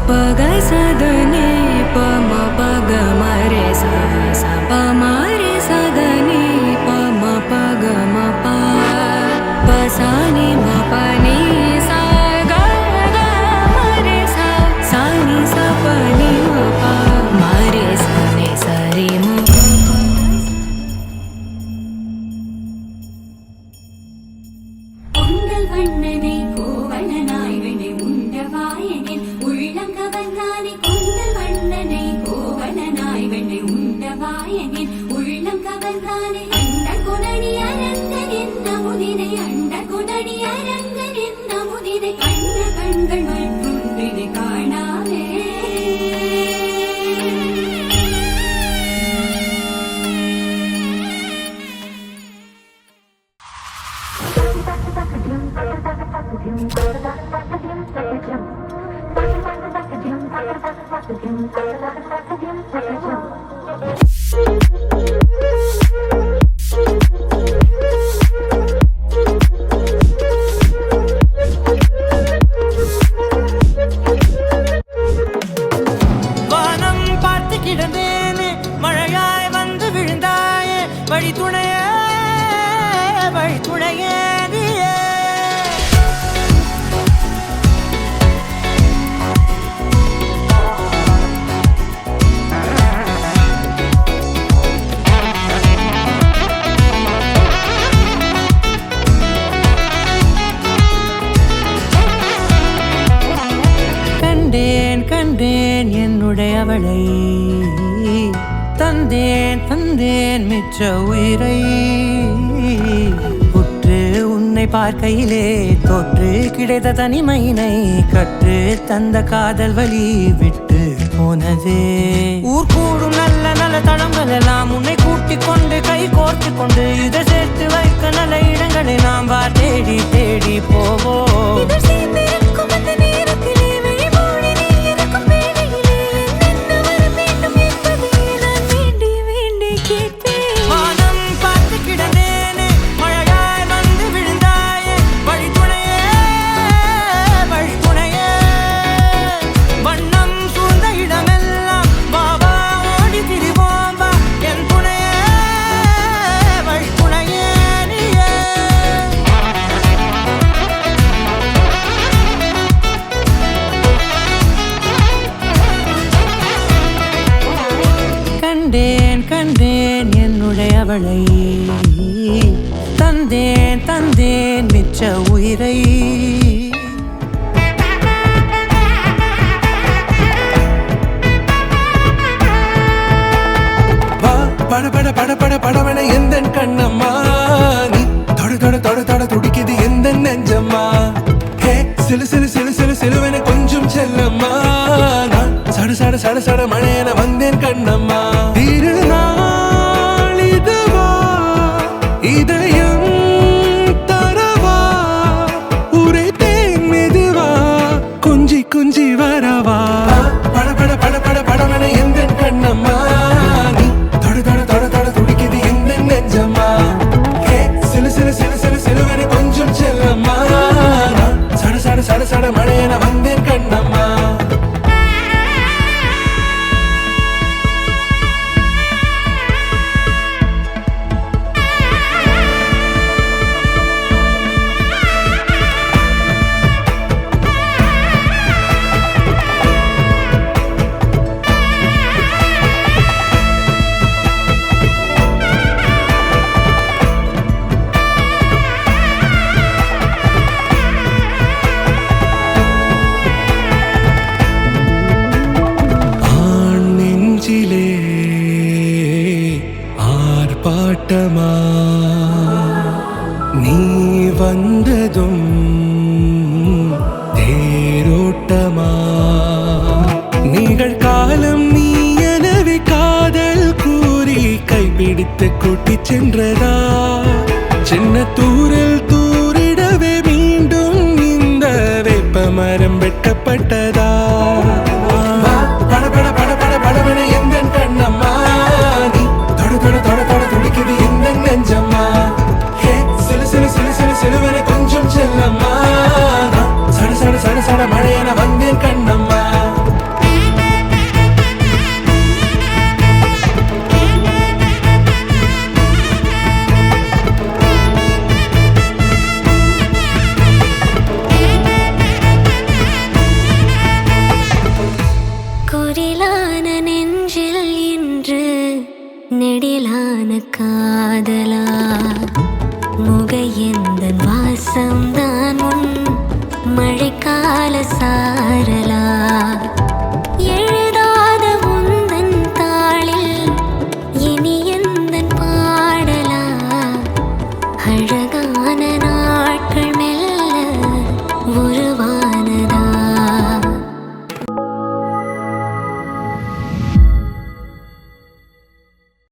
पगा सदनी पम पग मरे सा सा प मरे सदनी पम पग म प पसानी म पनि सा ग ग मरे सा सानी सा पनि म प मरे सा ने सरी म பொங்கல் வண்ணனை கோவலனாய் வினை உண்டவாயனில் உள்ளம் கவர்ந்தானே பொங்கல் வண்ணனை கோவலனாய் வினை உண்டவாயனில் உள்ளம் கவர்ந்தானே அண்ட குணடி அரங்கன் என்ன முதினை அண்ட குணடி அரங்கன் என்ன முதினை கண்ண கண்கள் மற்றும் வினை காணாவே வானம் பார்த்து கிடந்தேனே மழையாய் வந்து விழுந்தாயே வழி துணையே நீயே கண்டேன் கண்டேன் என்னுடையவளை தந்தேன் தந்தேன் மிச்ச உயிரை உற்று உன்னை பார்க்கையிலே தோற்று கிடைத்த தனிமையினை கற்று தந்த காதல் வலி விட்டு போனதே ஊர் கூடும் நல்ல நல்ல தளங்கள் எல்லாம் உன்னை கூட்டிக் கொண்டு கை கோர்த்து கொண்டு இதை சேர்த்து வைக்க நல்ல இடங்களை நாம் வா தேடி தேடி போவோம் வானம் பார்த்து கிடந்தேனே மழையாய் வந்து விழுந்தாயே வழி துணையே வண்ணம் சூழ்ந்த இடமெல்லாம் பாவா ஓடி திரிவோம் வா என் துணையே வழி துணையே நீயே கண்டேன் கண்டேன் என்னுடையவளை தந்தேன் தந்தேன் மிச்ச உயிரை பட பட பட பட படவன எந்த கண்ணம்மா நீ தொட தொட தொட தொட துடிக்குது எந்த நெஞ்சம்மா ஹே சிலு சிலு சிலு சிலு சிலுவன கொஞ்சம் செல்லம்மா நான் சட சட சட சட மழையன வந்தேன் கண்ணம்மா திருநாள் இதுவா இதயம் தரவா உரைத்தேன் மெதுவா குஞ்சி குஞ்சி வரவா பட பட பட பட படவன எந்த கண்ணம்மா நீ தொட தொட தொட தொட துடிக்குது எந்த நெஞ்சம்மா ஹே சிலு சிலு சிலு சிலு சிலுவன கொஞ்சம் செல்லம்மா நான் சட சட சட சட மழையன வந்தேன் கண்ணம்மா ஆண் நெஞ்சிலே ஆர்ப்பாட்டமா நீ வந்ததும் தேரோட்டமா நிகழ்காலம் நீ எனவே காதல் கூறி கைப்பிடித்து கூட்டிச் சென்றதா சின்ன தூரல் தூரிடவே மீண்டும் இந்த வேப்ப மரம் வெட்டப்பட்டதா பட பட பட பட படவன எந்த கண்ணம்மா நீ தொட தொட தொட தொட துடிக்குது எந்த நெஞ்சம்மா ஹே சிலு சிலு சிலு சிலு சிலுவன கொஞ்சம் செல்லம்மா நான் சட சட சட சட மழையன வந்தேன் கண்ணம்மா காதலா முகையெந்தன் வாசம்தான் உன் மழைக்கால சாரலா